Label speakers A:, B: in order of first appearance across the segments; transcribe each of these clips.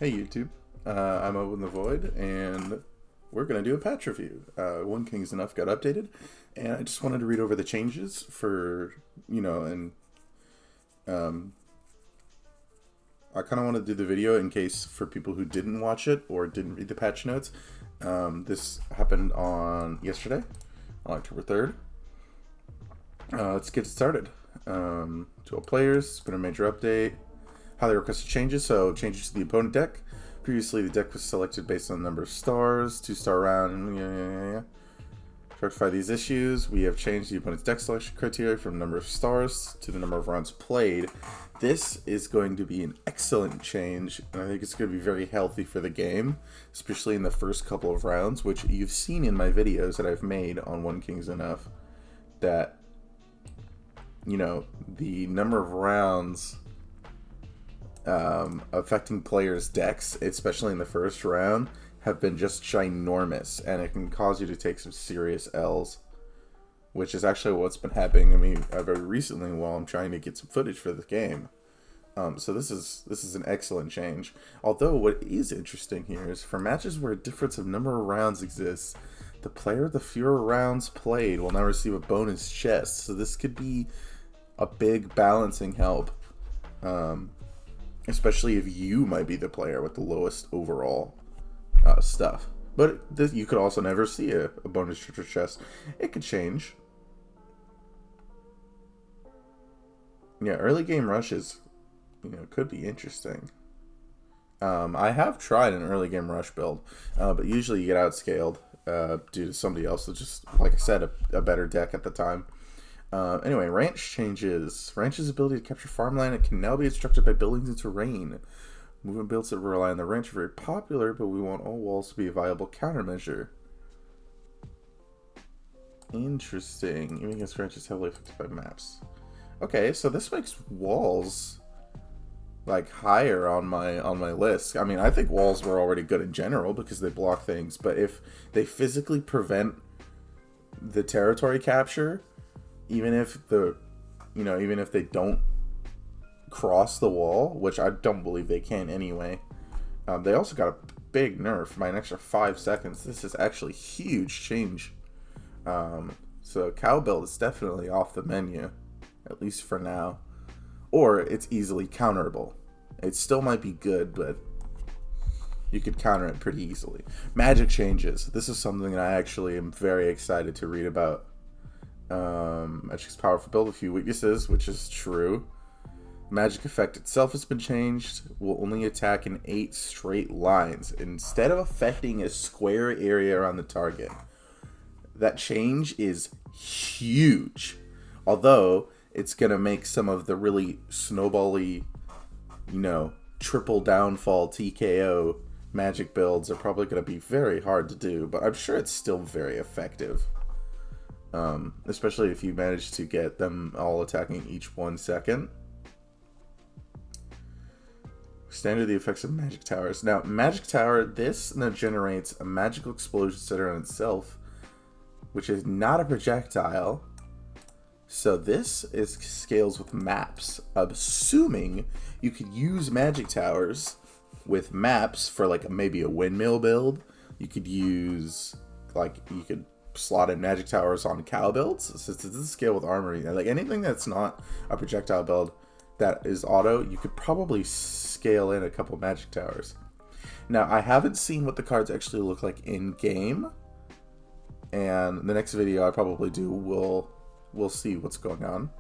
A: Hey YouTube, I'm Owen the Void, and we're gonna do a patch review. One King's Enough got updated, and I just wanted to read over the changes for and um, I kind of want to do the video in case for people who didn't watch it or didn't read the patch notes. This happened on yesterday, on October 3rd. Let's get started. To all players, it's been a major update. Highly requested changes. So changes to the opponent deck. Previously, the deck was selected based on the number of stars, 2-star round. To rectify these issues, we have changed the opponent's deck selection criteria from number of stars to the number of rounds played. This is going to be an excellent change, and I think it's going to be very healthy for the game, especially in the first couple of rounds, which you've seen in my videos that I've made on One King's Enough, that, the number of rounds affecting players' decks, especially in the first round, have been just ginormous, and it can cause you to take some serious L's, which is actually what's been happening to me very recently while I'm trying to get some footage for the game. So this is an excellent change. Although what is interesting here is for matches where a difference of number of rounds exists, the player with the fewer rounds played will now receive a bonus chest. So this could be a big balancing help. Especially if you might be the player with the lowest overall stuff. But you could also never see a bonus treasure chest. It could change. Yeah, early game rushes, could be interesting. I have tried an early game rush build, but usually you get outscaled due to somebody else with just, like I said, a better deck at the time. Anyway, ranch changes. Ranch's ability to capture farmland, it can now be instructed by buildings and terrain. Movement builds that rely on the ranch are very popular, but we want all walls to be a viable countermeasure. Interesting. Even against ranch is heavily affected by maps. Okay, so this makes walls like higher on my list. I mean, I think walls were already good in general because they block things, but if they physically prevent the territory capture, even if they don't cross the wall, which I don't believe they can anyway. They also got a big nerf by an extra 5 seconds. This is actually a huge change. So cow build is definitely off the menu, at least for now. Or it's easily counterable. It still might be good, but you could counter it pretty easily. Magic changes. This is something that I actually am very excited to read about. Magic's powerful build, a few weaknesses, which is true. Magic effect itself has been changed. Will only attack in 8 straight lines instead of affecting a square area around the target. That change is huge. Although it's gonna make some of the really snowbally, triple downfall TKO magic builds are probably gonna be very hard to do, but I'm sure it's still very effective. Especially if you manage to get them all attacking each 1 second. Standard the effects of magic towers. Now, magic tower, this now generates a magical explosion centered on itself, which is not a projectile. So this scales with maps. Assuming you could use magic towers with maps for like maybe a windmill build. You could use slot in magic towers on cow builds. Since this is scale with armory, like anything that's not a projectile build that is auto, you could probably scale in a couple magic towers. Now, I haven't seen what the cards actually look like in game, and the next video I probably do we'll see what's going on.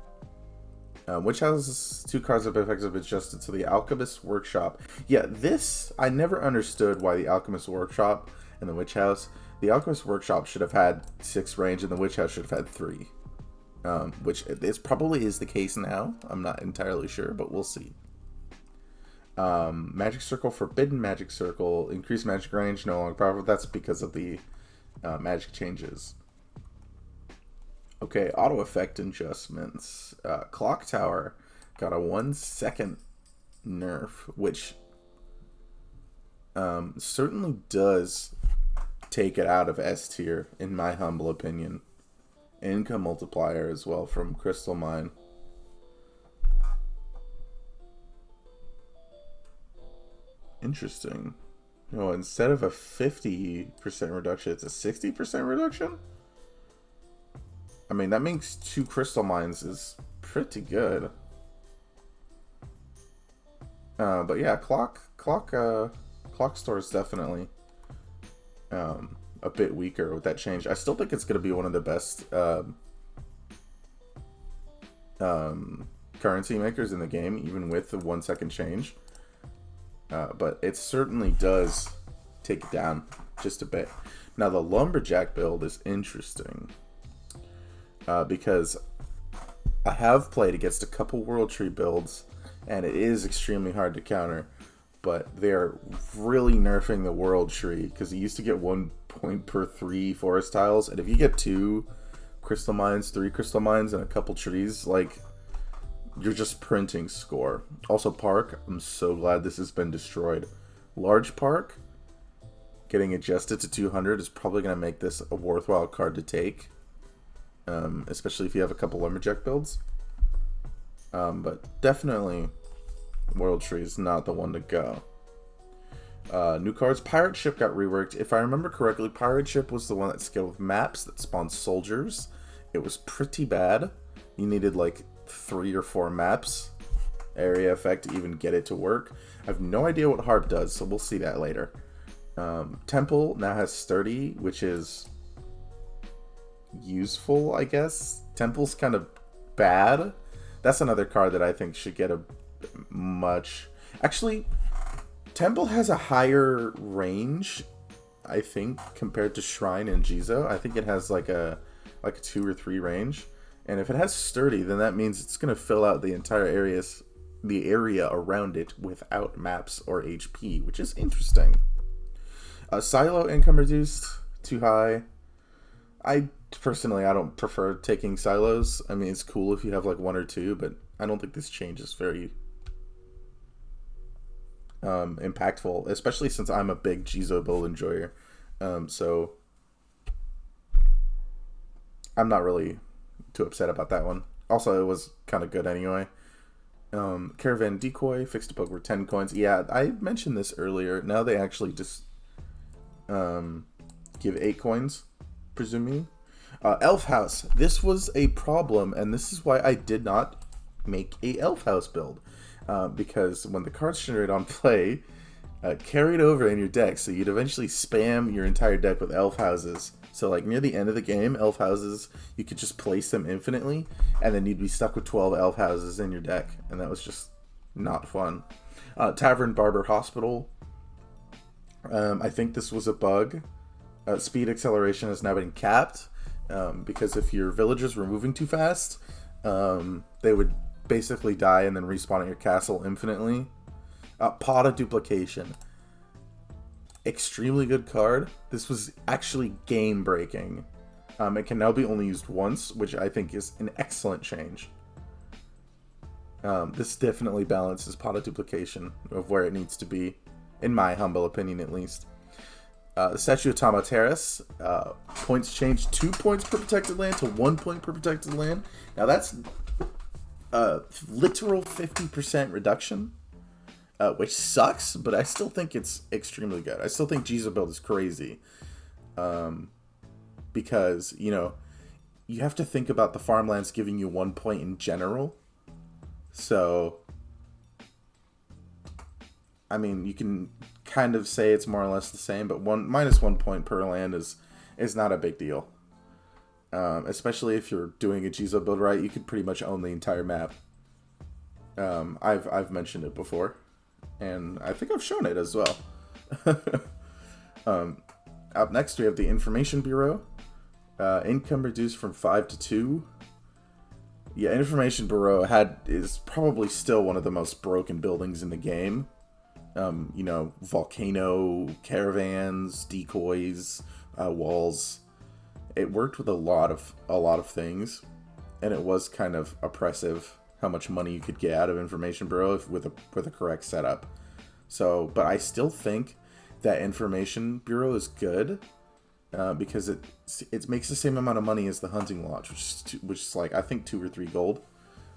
A: Which has 2 cards that have effectively adjusted to the Alchemist Workshop. Yeah, this I never understood why the Alchemist Workshop and the Witch House. The Alchemist Workshop should have had 6 range, and the Witch House should have had 3. Which probably is the case now. I'm not entirely sure, but we'll see. Magic Circle, Forbidden Magic Circle, increased magic range, no longer powerful. That's because of the magic changes. Okay, auto effect adjustments. Clock Tower got a 1 second nerf, which certainly does take it out of S tier, in my humble opinion. Income multiplier as well from Crystal Mine. Interesting. No, instead of a 50% reduction, it's a 60% reduction? I mean, that makes 2 crystal mines is pretty good. But yeah, clock store is definitely a bit weaker with that change. I still think it's going to be one of the best currency makers in the game, even with the 1 second change. But it certainly does take it down just a bit. Now the lumberjack build is interesting because I have played against a couple world tree builds, and it is extremely hard to counter. But they're really nerfing the world tree because you used to get 1 point per 3 forest tiles, and if you get 2 crystal mines, 3 crystal mines, and a couple trees, like, you're just printing score. Also, park, I'm so glad this has been destroyed. Large park, getting adjusted to 200 is probably going to make this a worthwhile card to take, especially if you have a couple lumberjack builds. But definitely, World Tree is not the one to go. New cards. Pirate Ship got reworked. If I remember correctly, Pirate Ship was the one that scaled with maps that spawned soldiers. It was pretty bad. You needed like 3 or 4 maps area effect to even get it to work. I have no idea what Harp does, so we'll see that later. Temple now has Sturdy, which is useful, I guess. Temple's kind of bad. That's another card that I think should get a much... Actually, Temple has a higher range, I think, compared to Shrine and Jizo. I think it has like a 2 or 3 range. And if it has Sturdy, then that means it's going to fill out the entire the area around it without maps or HP, which is interesting. Silo income reduced, too high. I don't prefer taking silos. I mean, it's cool if you have like 1 or 2, but I don't think this change is very impactful, especially since I'm a big Jizo build enjoyer. So I'm not really too upset about that one. Also, it was kind of good anyway. Caravan Decoy fixed a bug for 10 coins. Yeah, I mentioned this earlier. Now they actually just give 8 coins, presuming. Elf House. This was a problem, and this is why I did not make a Elf House build. Because when the cards generate on play, carried over in your deck, so you'd eventually spam your entire deck with Elf Houses. So like near the end of the game, Elf Houses, you could just place them infinitely, and then you'd be stuck with 12 Elf Houses in your deck, and that was just not fun. Tavern Barber Hospital. I think this was a bug. Speed acceleration has now been capped, because if your villagers were moving too fast, they would basically die and then respawn at your castle infinitely. Pot of Duplication. Extremely good card. This was actually game breaking. It can now be only used once, which I think is an excellent change. This definitely balances Pot of Duplication of where it needs to be, in my humble opinion at least. The Statue of Tama Terrace, points changed 2 points per protected land to 1 point per protected land. Now that's a literal 50% reduction, which sucks, but I still think it's extremely good. I still think Jizo build is crazy, because, you know, you have to think about the farmlands giving you 1 point in general. So, I mean, you can kind of say it's more or less the same, but minus 1 point per land is not a big deal. Especially if you're doing a Jizo build right, you could pretty much own the entire map. I've mentioned it before, and I think I've shown it as well. Up next, we have the Information Bureau. Income reduced from 5 to 2. Yeah, Information Bureau is probably still one of the most broken buildings in the game. You know, volcano, caravans, decoys, walls. It worked with a lot of things, and it was kind of oppressive how much money you could get out of Information Bureau with a correct setup. So, but I still think that Information Bureau is good, because it makes the same amount of money as the Hunting Lodge, which is like, I think 2 or 3 gold.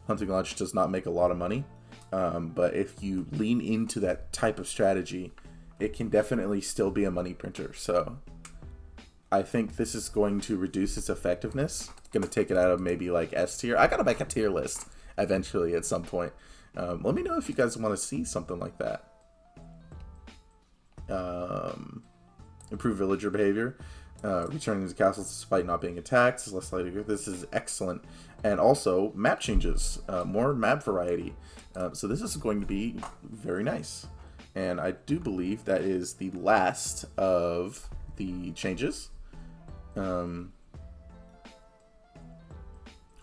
A: Hunting Lodge does not make a lot of money. But if you lean into that type of strategy, it can definitely still be a money printer. So I think this is going to reduce its effectiveness. Going to take it out of maybe like S tier. I got to make a tier list eventually at some point. Let me know if you guys want to see something like that. Improve villager behavior. Returning to castles despite not being attacked is less likely. This is excellent. And also map changes, more map variety. So this is going to be very nice. And I do believe that is the last of the changes.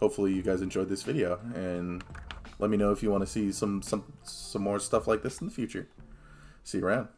A: Hopefully you guys enjoyed this video, and let me know if you want to see some more stuff like this in the future. See you around.